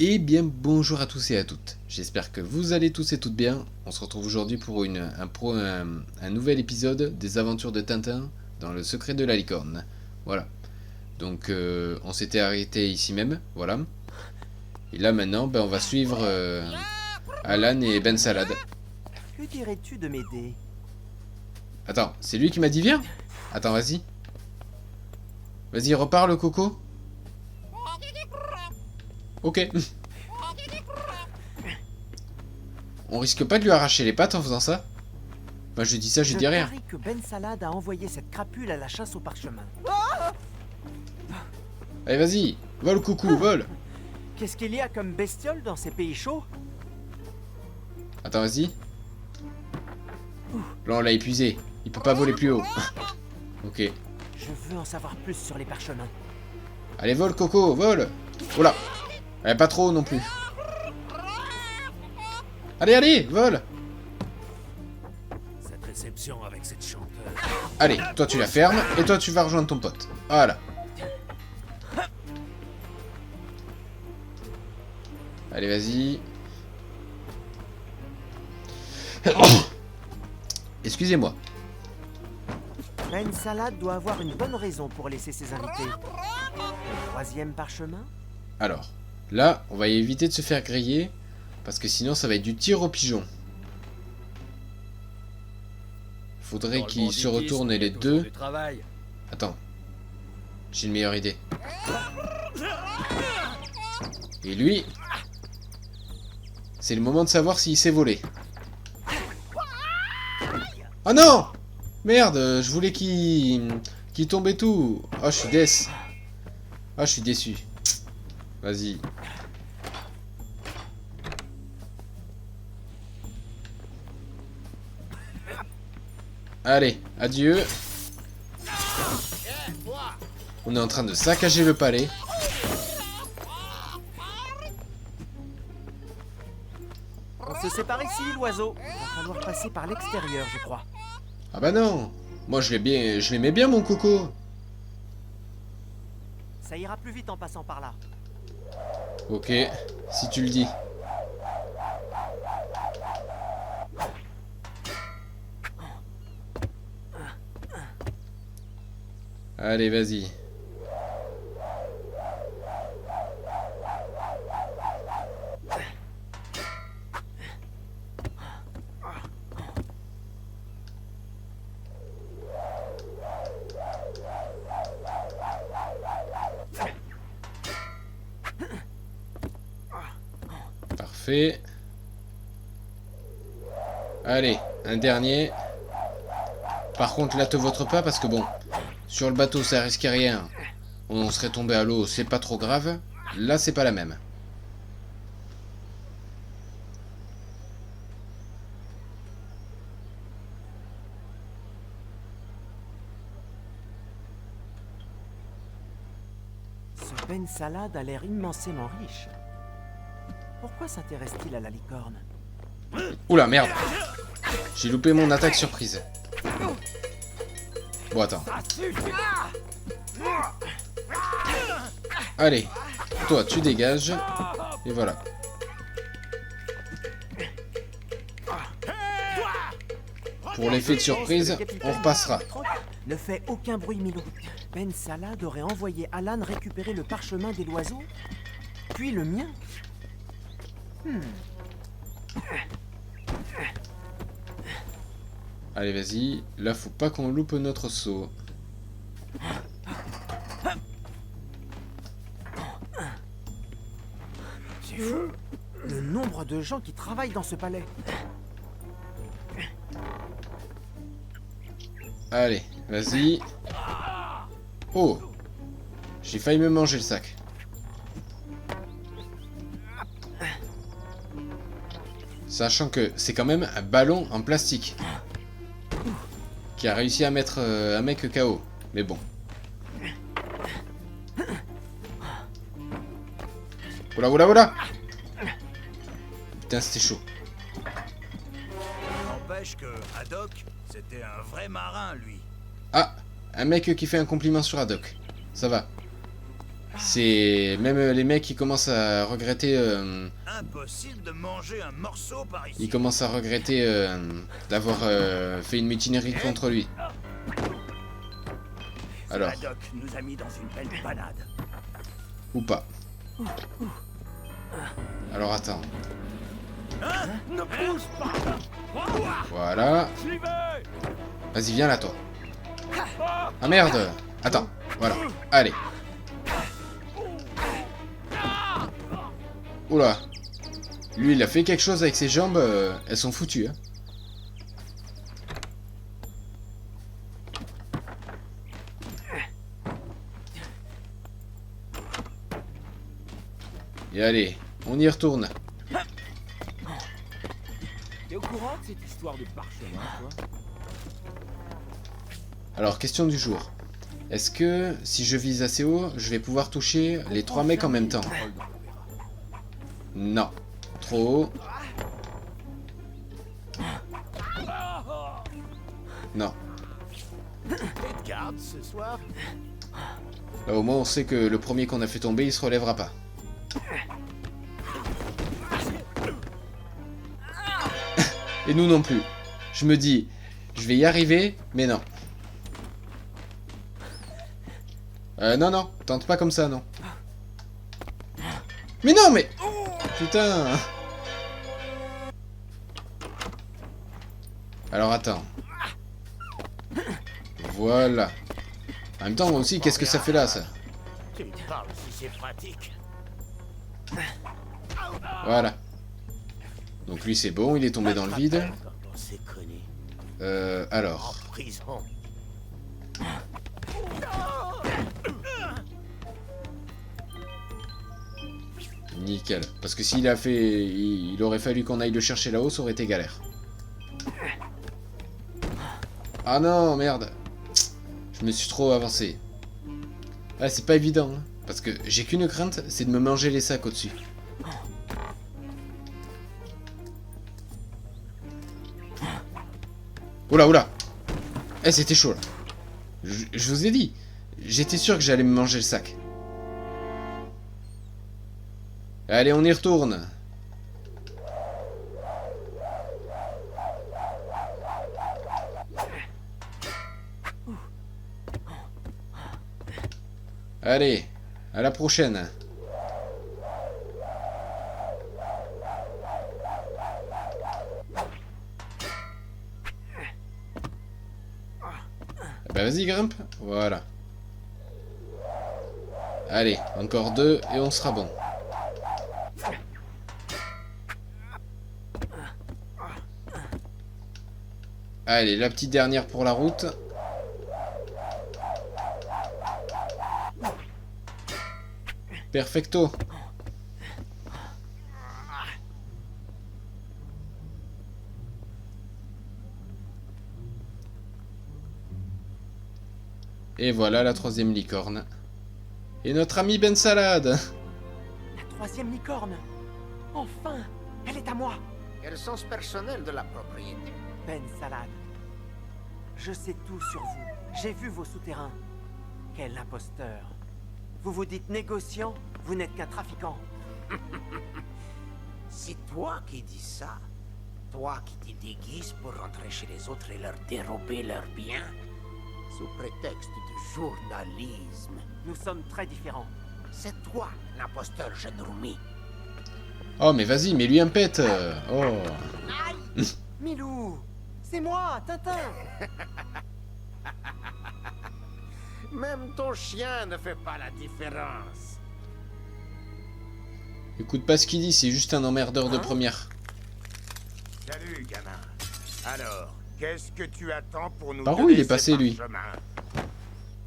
Eh bien bonjour à tous et à toutes, j'espère que vous allez tous et toutes bien. On se retrouve aujourd'hui pour un nouvel épisode des aventures de Tintin dans le secret de la licorne. Voilà, donc on s'était arrêté ici même, voilà. Et là maintenant on va suivre Alan et Ben Salad. Que dirais-tu de m'aider? Attends, c'est lui qui m'a dit viens. Attends, vas-y. Vas-y, reparle Coco. Ok. On risque pas de lui arracher les pattes en faisant ça? Moi je dis ça, je dis rien. parie que Ben Salad a envoyé cette crapule à la chasse au parchemin. Allez vas-y, vole coucou, vole. Qu'est-ce qu'il y a comme bestiole dans ces pays chauds? Attends, vas-y. Là on l'a épuisé, il peut pas voler plus haut. Ok. Je veux en savoir plus sur les parchemins. Allez vole Coco, vole. Oh là. Pas trop non plus. Allez, allez, vole. Cette réception avec cette chanteuse. Allez, toi tu la fermes et toi tu vas rejoindre ton pote. Voilà. Allez, vas-y. Excusez-moi. Ben Salad doit avoir une bonne raison pour laisser ses invités. Le troisième parchemin? Alors, là, on va éviter de se faire griller, parce que sinon ça va être du tir au pigeon. Faudrait qu'ils se retournent les deux. Attends. J'ai une meilleure idée. Et lui, c'est le moment de savoir s'il sait voler. Oh non! Merde, je voulais qu'il tombe et tout. Oh, je suis déçu. Oh, je suis déçu. Vas-y. Allez, adieu. On est en train de saccager le palais. On se sépare ici, l'oiseau. Il va falloir passer par l'extérieur, je crois. Ah bah non. Moi je l'aimais bien mon Coco. Ça ira plus vite en passant par là. Ok, si tu le dis. Allez, vas-y. Parfait. Allez, un dernier. Par contre, là, te vautre pas parce que bon, sur le bateau, ça risquait rien. On serait tombé à l'eau, c'est pas trop grave. Là, c'est pas la même. Ce Ben Salad a l'air immensément riche. Pourquoi s'intéresse-t-il à la licorne? Oula, merde. J'ai loupé mon attaque surprise. Bon, attends. Allez, toi, tu dégages. Et voilà. Pour l'effet de surprise, on repassera. Ne fais aucun bruit, Milo. Ben Salad aurait envoyé Alan récupérer le parchemin des loiseaux, puis le mien. Allez, vas-y. Là, faut pas qu'on loupe notre saut. C'est fou, le nombre de gens qui travaillent dans ce palais. Allez, vas-y. Oh! J'ai failli me manger le sac. Sachant que c'est quand même un ballon en plastique. Qui a réussi à mettre un mec KO. Mais bon. Oula, oula, oula! Putain, c'était chaud. N'empêche que Haddock, c'était un vrai marin, lui. Ah! Un mec qui fait un compliment sur Haddock. Ça va. C'est... Même les mecs, ils commencent à regretter... Impossible de manger un morceau par ici. Ils commencent à regretter d'avoir fait une mutinerie contre lui. Alors, Haddock nous a mis dans une belle panade. ou pas. Alors attends. Ne bouge pas. Voilà. Vas-y, viens là, toi. Ah merde. Attends, voilà. Allez. Oula. Lui, il a fait quelque chose avec ses jambes. Elles sont foutues. Hein. Et allez, on y retourne. T'es au courant de cette histoire de parchemin, toi? Alors, question du jour. Est-ce que, si je vise assez haut, je vais pouvoir toucher les 3 mecs en même temps? Non. Trop haut. Non. Et de garde ce soir. Là, au moins, on sait que le premier qu'on a fait tomber, il se relèvera pas. Et nous non plus. Je me dis, je vais y arriver, mais non. Non, non, tente pas comme ça, non. Mais non, mais... Putain. Alors, attends. Voilà. En même temps, moi aussi, qu'est-ce que ça fait là, ça? Tu me parles si c'est pratique. Voilà. Donc lui, c'est bon, il est tombé dans le vide. Quand on s'est connus. Alors... En prison. Nickel. Parce que s'il a fait... Il aurait fallu qu'on aille le chercher là-haut, ça aurait été galère. Ah non, merde. Je me suis trop avancé. Ah, c'est pas évident. Hein, parce que j'ai qu'une crainte, c'est de me manger les sacs au-dessus. Oula, oula. Eh, c'était chaud, là. Je vous ai dit. J'étais sûr que j'allais me manger le sac. Allez, on y retourne. Allez, à la prochaine. Bah vas-y, grimpe. Voilà. Allez, encore 2 et on sera bon. Allez, la petite dernière pour la route. Perfecto. Et voilà la 3e licorne. Et notre ami Ben Salade. La 3e licorne. Enfin, elle est à moi. Et le sens personnel de la propriété. Ben Salade. Je sais tout sur vous. J'ai vu vos souterrains. Quel imposteur. Vous vous dites négociant, vous n'êtes qu'un trafiquant. C'est toi qui dis ça? Toi qui te déguises pour rentrer chez les autres et leur dérober leurs biens? Sous prétexte de journalisme. Nous sommes très différents. C'est toi, l'imposteur Genrumi. Oh mais vas-y, mets-lui un pet. Oh. Milou, c'est moi, Tintin. Même ton chien ne fait pas la différence. Écoute pas ce qu'il dit, c'est juste un emmerdeur de première. Salut, gamin. Alors, qu'est-ce que tu attends pour nous Par où donner il est ces passé, lui? parchemins?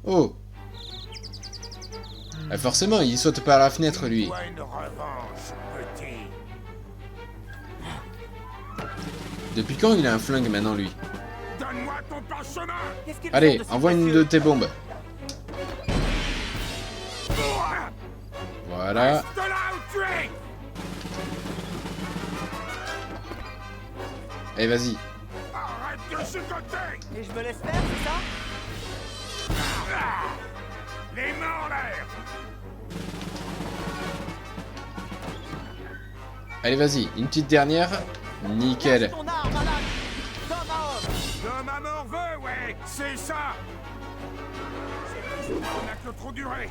Oh. Ah, forcément, il saute par la fenêtre, lui. Donne-moi une revanche, petit. Depuis quand il a un flingue maintenant, lui? Donne-moi ton parchemin. Qu'est-ce qu'ils Allez, font de ces envoie une précieux? de tes bombes. Voilà. Reste là où tu es. Allez, vas-y. Arrête de chicoter. Et je me laisse faire, c'est ça? Les mains en l'air. Allez, vas-y, une petite dernière. Nickel. Lâche ton arme, malade. Tomahawk. L'homme à mort veut, ouais, c'est ça. On a que trop duré.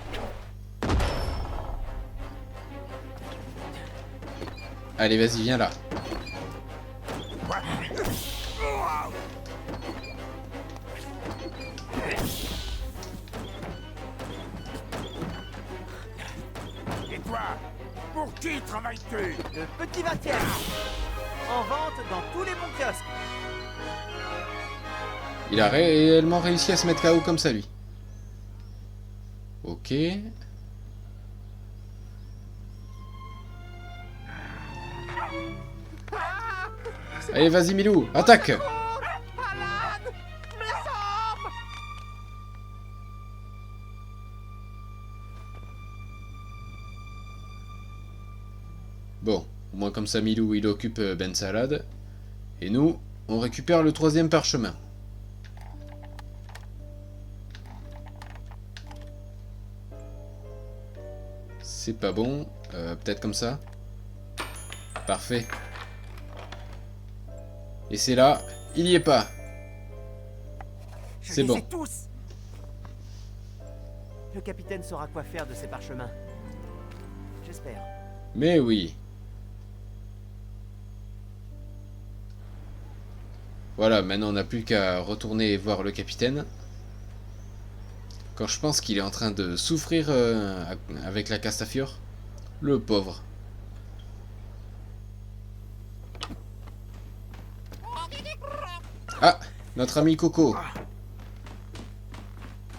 Allez, vas-y, viens là. Et toi, pour qui travailles-tu? Le petit 20e. En vente dans tous les bons kiosques. Il a réellement réussi à se mettre KO comme ça, lui. Ok. Allez, vas-y, Milou, attaque! Bon, au moins comme ça, Milou, il occupe Ben Salad. Et nous, on récupère le 3e parchemin. C'est pas bon. Peut-être comme ça. Parfait. Et c'est là. Il y est pas. Je C'est les bon. ai tous. Le capitaine saura quoi faire de ces parchemins. J'espère. Mais oui. Voilà, maintenant on n'a plus qu'à retourner voir le capitaine. Quand je pense qu'il est en train de souffrir avec la Castafiore. Le pauvre. Ah, notre ami Coco.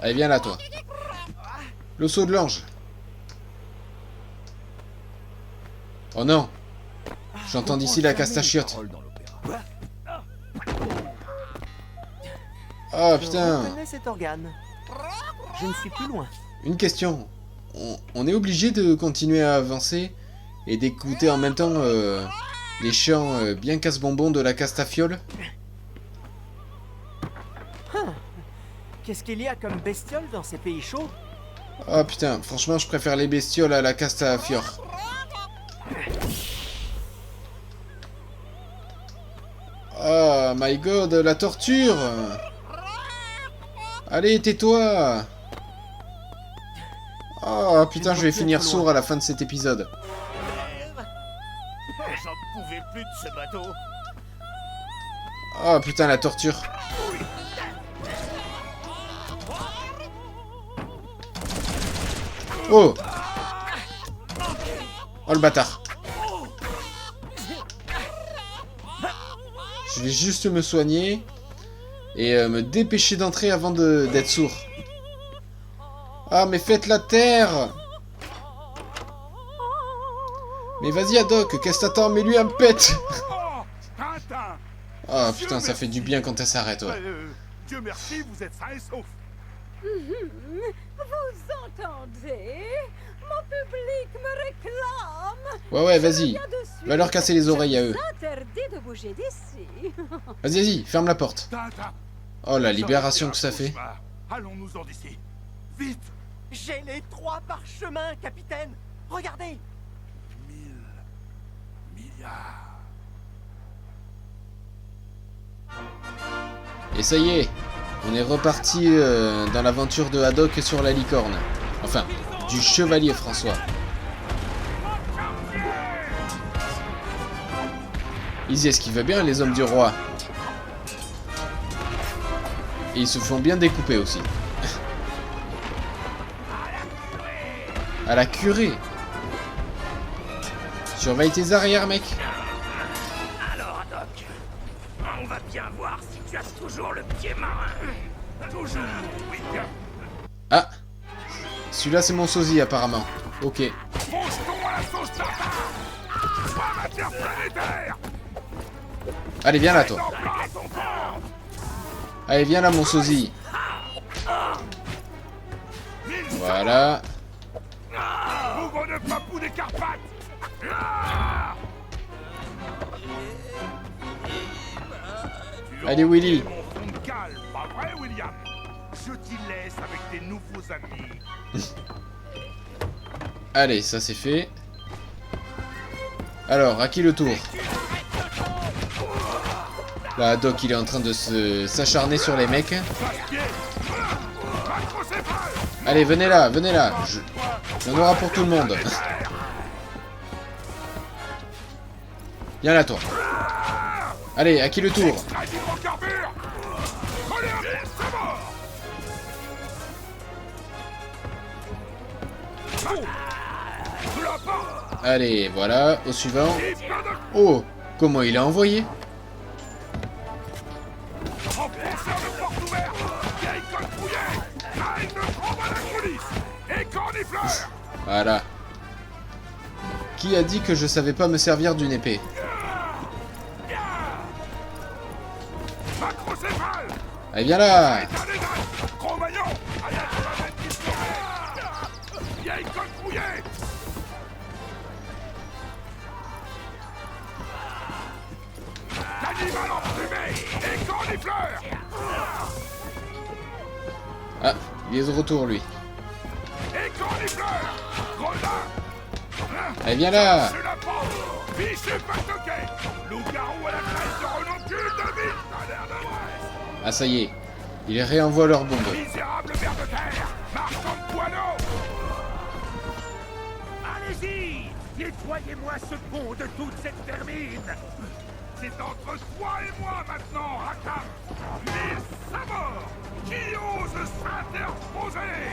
Allez, viens là, toi. Le saut de l'ange. Oh non. J'entends d'ici la Castachiote. Oh Je putain. reconnais cet organe. Je ne suis plus loin. Une question. On est obligé de continuer à avancer et d'écouter en même temps les chants bien casse-bonbons de la Castafiole? Qu'est-ce qu'il y a comme bestiole dans ces pays chauds? Oh putain, franchement je préfère les bestioles à la Castafiore. Oh my god, la torture! Allez, tais-toi! Oh putain, je vais finir sourd à la fin de cet épisode. J'en pouvais plus de ce bateau. Oh putain, la torture. Oh! Oh le bâtard. Je vais juste me soigner et me dépêcher d'entrer avant d'être sourd. Ah mais faites la terre! Mais vas-y Haddock, qu'est-ce que t'attends? Mets-lui un pet! Oh, Tintin. Oh putain, ça fait du bien quand elle s'arrête, ouais. Dieu merci, vous êtes sains et saufs. Vous entendez? Mon public me réclame. Ouais, vas-y. Viens de suite. Va leur casser les oreilles à eux. Interdit de bouger d'ici. Vas-y, ferme la porte. Tintin. Oh la libération que ça fait. Allons-nous-en d'ici. Vite. J'ai les 3 parchemins, capitaine. Regardez. 1000 milliards. Et ça y est, on est reparti dans l'aventure de Haddock sur la licorne. Enfin, du chevalier François. Ils esquivent bien les hommes du roi. Et ils se font bien découper aussi. À la curée. Surveille tes arrières, mec. Alors, Doc, on va bien voir si tu as toujours le pied marin. Toujours, oui. Ah, celui-là c'est mon sosie apparemment. Ok. Fonce-t-on à la sauce Tintin. Sois matière planétaire. Allez, viens là, toi. Empare à ton corps. Allez, viens là, mon sosie. Voilà. Bougre de papou des Carpates. Ah. Tu Allez, as Willy. mon fond de cale, pas vrai, William? Je t'y laisse avec tes nouveaux amis. Allez, ça c'est fait. Alors, à qui le tour? Là, Doc, il est en train de s'acharner sur les mecs. Allez, venez là, venez là. Il y en aura pour tout le monde. Viens là, toi. Allez, à qui le tour? Allez, voilà, au suivant. Oh, comment il a envoyé? Voilà. Qui a dit que je savais pas me servir d'une épée? Allez, viens là. Ah, il est de retour, lui. Allez, viens là. Ah, ça y est. Ils réenvoient leur bombe. Allez-y! Nettoyez-moi ce pont de toute cette vermine! C'est entre toi et moi maintenant, Rakam! Les sabords qui osent s'interposer!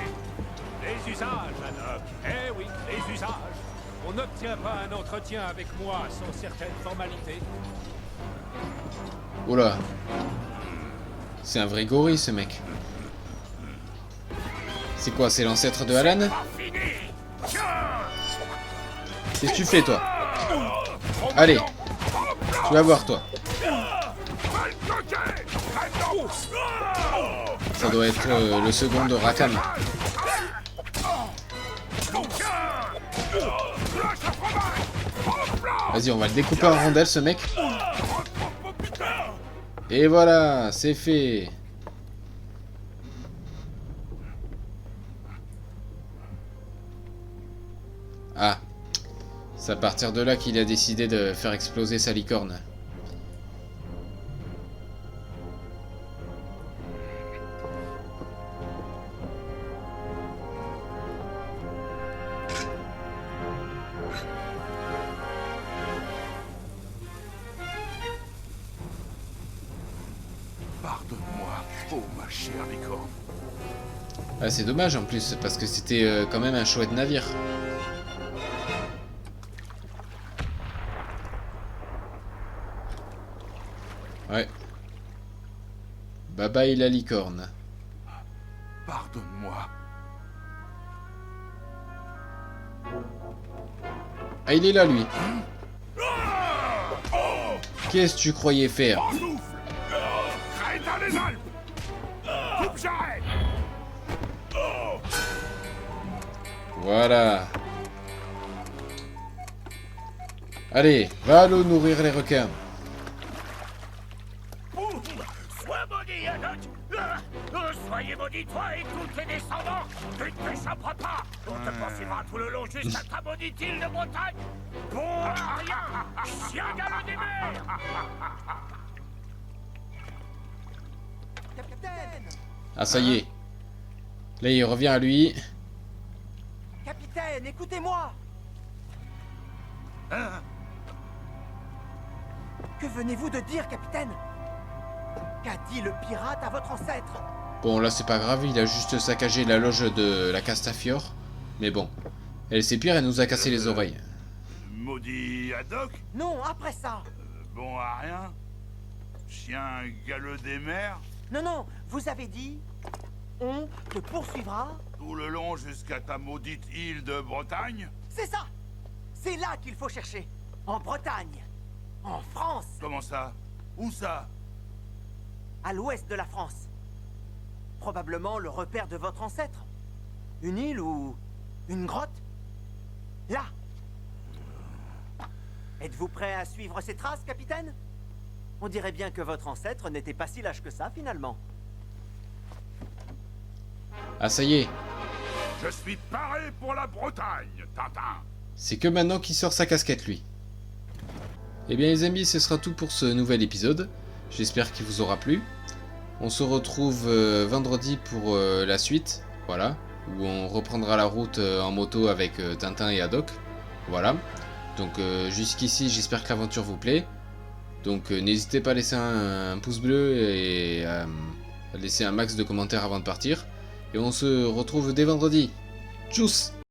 Les usages, Haddock. Eh oui, les usages. On n'obtient pas un entretien avec moi sans certaines formalités. Oula. C'est un vrai gorille, ce mec. C'est quoi, c'est l'ancêtre de Alan? Qu'est-ce que tu fais, toi? Allez. Tu vas voir, toi. Ça doit être le second de Rakam. Vas-y, on va le découper en rondelles, ce mec. Et voilà, c'est fait. Ah. C'est à partir de là qu'il a décidé de faire exploser sa licorne. Pardonne-moi, oh ma chère licorne. Ah, c'est dommage en plus, parce que c'était quand même un chouette navire. Ouais. Bye bye la licorne. Pardonne-moi. Ah, il est là, lui. Qu'est-ce que tu croyais faire? Les Alpes! Coupe j'arrête! Voilà. Allez, va à l'eau nourrir les requins. Boum! Sois maudit, Haddock! Soyez maudits, toi et tous tes descendants! Tu ne t'échapperas pas! On te poursuivra tout le long jusqu'à ta maudite île de Bretagne! Bon à rien! Chien galeux des mers! Capitaine! Ah, ça y est. Là, il revient à lui. Capitaine, écoutez-moi! Que venez-vous de dire, capitaine? Qu'a dit le pirate à votre ancêtre? Bon, là, c'est pas grave. Il a juste saccagé la loge de la Castafiore. Mais bon. Elle, c'est pire, elle nous a cassé les oreilles. Maudit Haddock? Non, après ça! Bon à rien? Chien galeux des mers? Non, non, vous avez dit... On te poursuivra? Tout le long jusqu'à ta maudite île de Bretagne? C'est ça! C'est là qu'il faut chercher! En Bretagne! En France! Comment ça? Où ça? À l'ouest de la France. Probablement le repère de votre ancêtre. Une île ou... une grotte? Là! Êtes-vous prêt à suivre ces traces, capitaine? On dirait bien que votre ancêtre n'était pas si lâche que ça, finalement. Ah, ça y est. Je suis paré pour la Bretagne, Tintin. C'est que maintenant qu'il sort sa casquette, lui. Et bien les amis, ce sera tout pour ce nouvel épisode. J'espère qu'il vous aura plu. On se retrouve vendredi pour la suite, voilà, où on reprendra la route en moto avec Tintin et Haddock. Voilà. Donc jusqu'ici, j'espère que l'aventure vous plaît. Donc n'hésitez pas à laisser un pouce bleu et à laisser un max de commentaires avant de partir. Et on se retrouve dès vendredi. Tchuss!